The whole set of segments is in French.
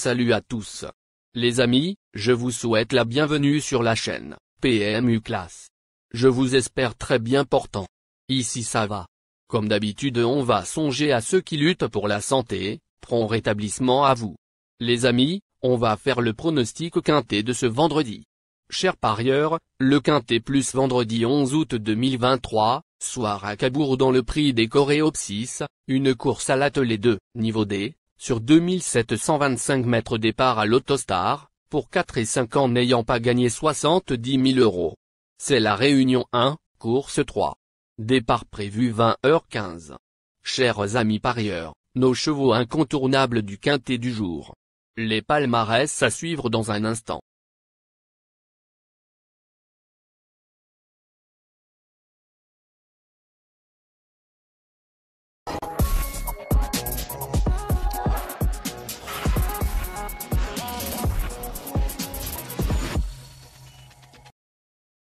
Salut à tous. Les amis, je vous souhaite la bienvenue sur la chaîne PMU Classe. Je vous espère très bien portant. Ici ça va. Comme d'habitude on va songer à ceux qui luttent pour la santé, prompt rétablissement à vous. Les amis, on va faire le pronostic quintet de ce vendredi. Chers parieurs, le quintet plus vendredi 11 août 2023, soir à Cabourg dans le prix des Coréopsis, une course à l'attelé 2, niveau D, sur 2725 mètres départ à l'Autostar, pour 4 et 5 ans n'ayant pas gagné 70 000 €. C'est la Réunion 1, course 3. Départ prévu 20h15. Chers amis parieurs, nos chevaux incontournables du quintet du jour. Les palmarès à suivre dans un instant.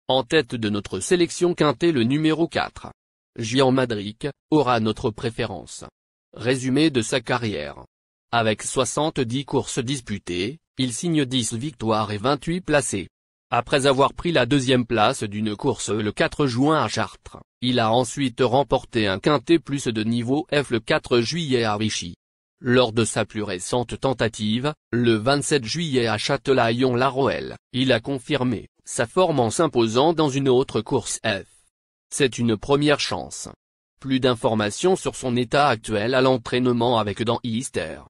En tête de notre sélection quintet le numéro 4. Gian Madric, aura notre préférence. Résumé de sa carrière. Avec 70 courses disputées, il signe 10 victoires et 28 placés. Après avoir pris la deuxième place d'une course le 4 juin à Chartres, il a ensuite remporté un quintet plus de niveau F le 4 juillet à Vichy. Lors de sa plus récente tentative, le 27 juillet à Châtelaillon-la-Roelle, il a confirmé sa forme en s'imposant dans une autre course F. C'est une première chance. Plus d'informations sur son état actuel à l'entraînement avec Dan Easter.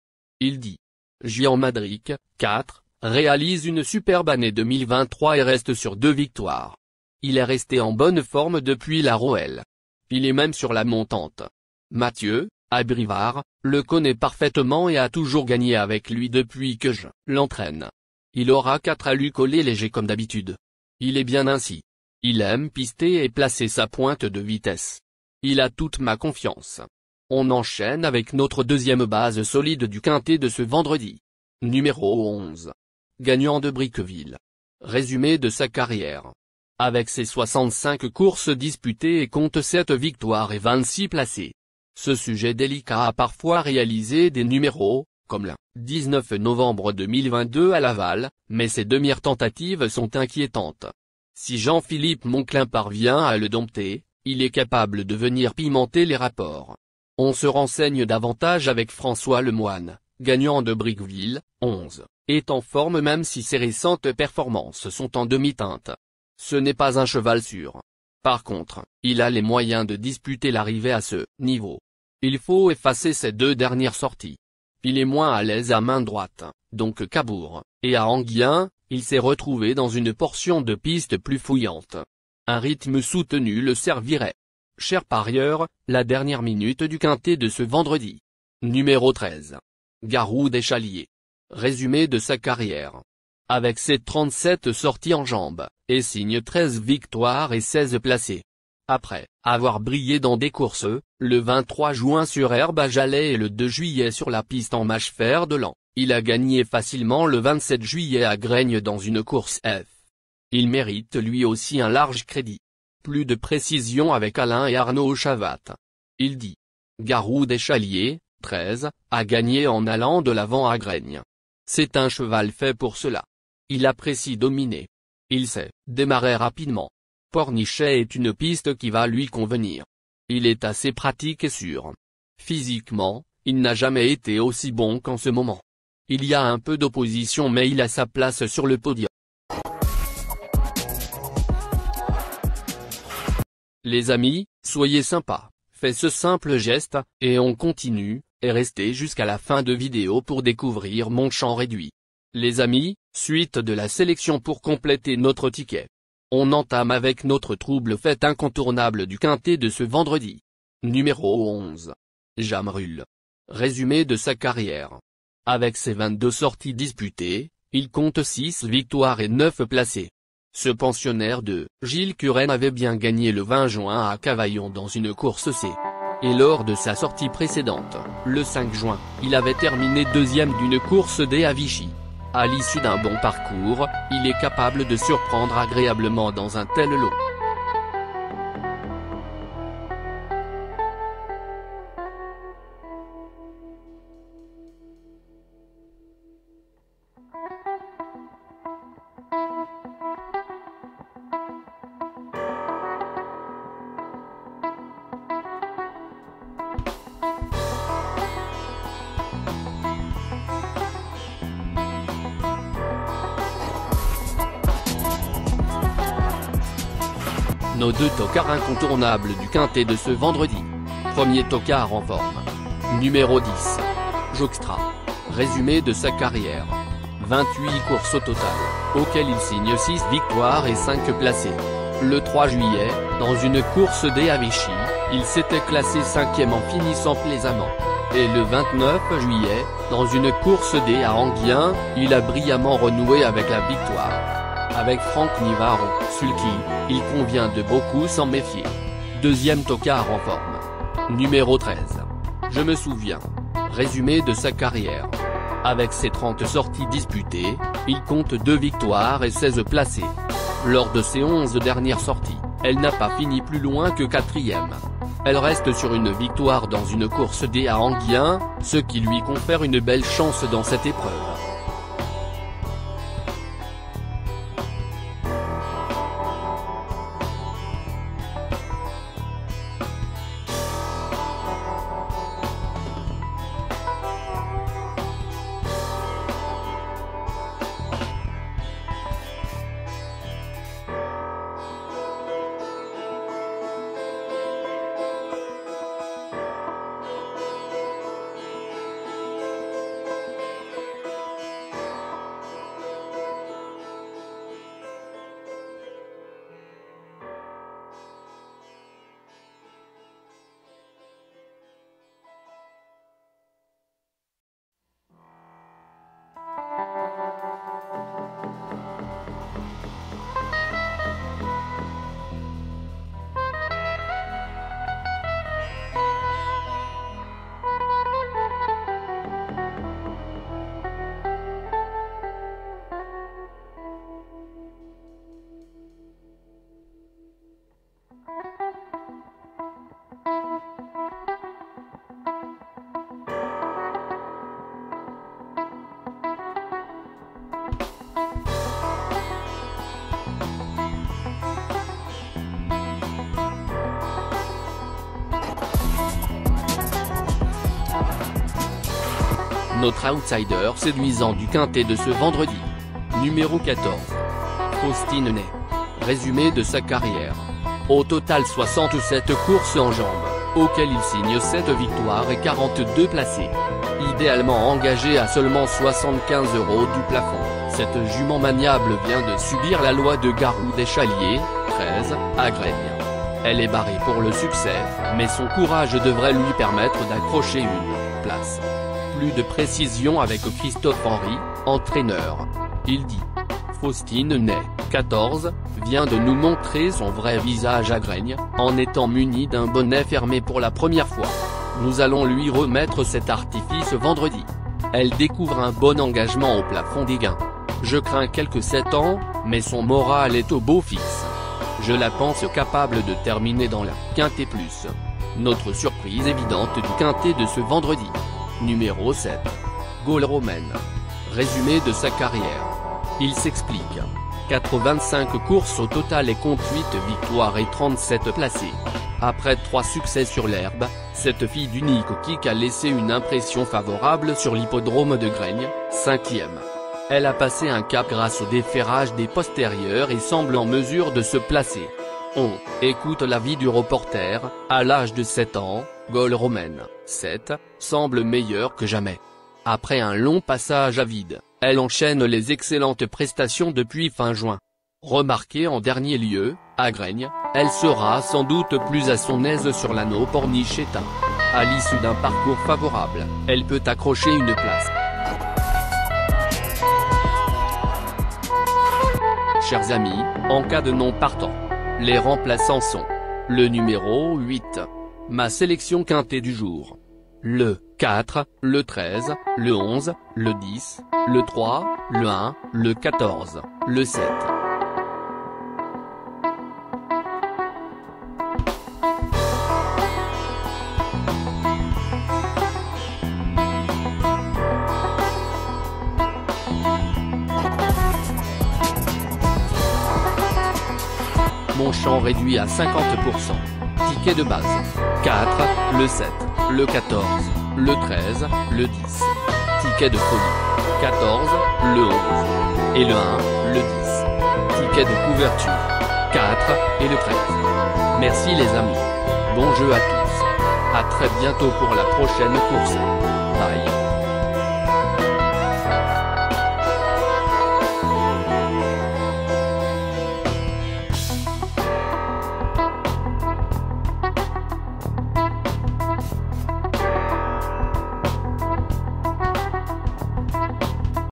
Il dit. Gian Madric, 4, réalise une superbe année 2023 et reste sur 2 victoires. Il est resté en bonne forme depuis la Roelle. Il est même sur la montante. Mathieu, à Brivard, le connaît parfaitement et a toujours gagné avec lui depuis que je l'entraîne. Il aura 4 à lui coller léger comme d'habitude. Il est bien ainsi. Il aime pister et placer sa pointe de vitesse. Il a toute ma confiance. On enchaîne avec notre deuxième base solide du quintet de ce vendredi. Numéro 11. Gagnant de Briqueville. Résumé de sa carrière. Avec ses 65 courses disputées et compte 7 victoires et 26 placés. Ce sujet délicat a parfois réalisé des numéros, comme le 19 novembre 2022 à Laval, mais ses demi tentatives sont inquiétantes. Si Jean-Philippe Monclin parvient à le dompter, il est capable de venir pimenter les rapports. On se renseigne davantage avec François Lemoine, gagnant de Briqueville, 11, est en forme même si ses récentes performances sont en demi-teinte. Ce n'est pas un cheval sûr. Par contre, il a les moyens de disputer l'arrivée à ce niveau. Il faut effacer ses 2 dernières sorties. Il est moins à l'aise à main droite, donc Cabourg, et à Anguien, il s'est retrouvé dans une portion de piste plus fouillante. Un rythme soutenu le servirait. Chers parieurs, la dernière minute du quintet de ce vendredi. Numéro 13. Garou des Chaliers. Résumé de sa carrière. Avec ses 37 sorties en jambes, et signe 13 victoires et 16 placés. Après avoir brillé dans des courses, le 23 juin sur herbe à Jalais et le 2 juillet sur la piste en mâche-fer de Laon, il a gagné facilement le 27 juillet à Graignes dans une course F. Il mérite lui aussi un large crédit. Plus de précision avec Alain et Arnaud Chavat. Il dit. Garou des Chaliers, 13, a gagné en allant de l'avant à Graignes. C'est un cheval fait pour cela. Il apprécie dominer. Il sait démarrer rapidement. Pornichet est une piste qui va lui convenir. Il est assez pratique et sûr. Physiquement, il n'a jamais été aussi bon qu'en ce moment. Il y a un peu d'opposition mais il a sa place sur le podium. Les amis, soyez sympas, faites ce simple geste, et on continue, et restez jusqu'à la fin de vidéo pour découvrir mon champ réduit. Les amis, suite de la sélection pour compléter notre ticket. On entame avec notre trouble fête incontournable du quintet de ce vendredi. Numéro 11. Jamrul. Résumé de sa carrière. Avec ses 22 sorties disputées, il compte 6 victoires et 9 placés. Ce pensionnaire de Gilles Curren avait bien gagné le 20 juin à Cavaillon dans une course C. Et lors de sa sortie précédente, le 5 juin, il avait terminé deuxième d'une course D à Vichy. À l'issue d'un bon parcours, il est capable de surprendre agréablement dans un tel lot. Nos deux tocards incontournables du quintet de ce vendredi. Premier tocard en forme. Numéro 10. Joxtra. Résumé de sa carrière. 28 courses au total, auxquelles il signe 6 victoires et 5 placés. Le 3 juillet, dans une course D à Vichy, il s'était classé 5e en finissant plaisamment. Et le 29 juillet, dans une course D à Anguien, il a brillamment renoué avec la victoire. Avec Franck Nivard, sulky, il convient de beaucoup s'en méfier. Deuxième tocard en forme. Numéro 13. Je me souviens. Résumé de sa carrière. Avec ses 30 sorties disputées, il compte 2 victoires et 16 placés. Lors de ses 11 dernières sorties, elle n'a pas fini plus loin que 4e. Elle reste sur une victoire dans une course D à Anguien, ce qui lui confère une belle chance dans cette épreuve. Notre outsider séduisant du quintet de ce vendredi. Numéro 14. Faustine Ney. Résumé de sa carrière. Au total 67 courses en jambes, auxquelles il signe 7 victoires et 42 placés. Idéalement engagée à seulement 75 € du plafond, cette jument maniable vient de subir la loi de Garou des Chaliers, 13, à Graigne. Elle est barrée pour le succès, mais son courage devrait lui permettre d'accrocher une place. Plus de précision avec Christophe Henry, entraîneur. Il dit. Faustine Ney, 14, vient de nous montrer son vrai visage à Graigne, en étant munie d'un bonnet fermé pour la première fois. Nous allons lui remettre cet artifice vendredi. Elle découvre un bon engagement au plafond des gains. Je crains quelques 7 ans, mais son moral est au beau fixe. Je la pense capable de terminer dans la Quintet Plus. Notre surprise évidente du quintet de ce vendredi. Numéro 7. Gaule romaine. Résumé de sa carrière. Il s'explique. 85 courses au total et compte 8 victoires et 37 placés. Après 3 succès sur l'herbe, cette fille d'unique kick a laissé une impression favorable sur l'hippodrome de Graigne, 5e. Elle a passé un cap grâce au déferrage des postérieurs et semble en mesure de se placer. On écoute l'avis du reporter. À l'âge de 7 ans, Gaule romaine, 7, semble meilleure que jamais. Après un long passage à vide, elle enchaîne les excellentes prestations depuis fin juin. Remarquée en dernier lieu, à Graigne, elle sera sans doute plus à son aise sur l'anneau Pornichettin. À l'issue d'un parcours favorable, elle peut accrocher une place. Chers amis, en cas de non partant, les remplaçants sont le numéro 8. Ma sélection quintet du jour. Le 4, le 13, le 11, le 10, le 3, le 1, le 14, le 7. Mon champ réduit à 50%. Ticket de base. 4, le 7, le 14, le 13, le 10. Ticket de folie. 14, le 11. Et le 1, le 10. Ticket de couverture. 4 et le 13. Merci les amis. Bon jeu à tous. À très bientôt pour la prochaine course. Bye.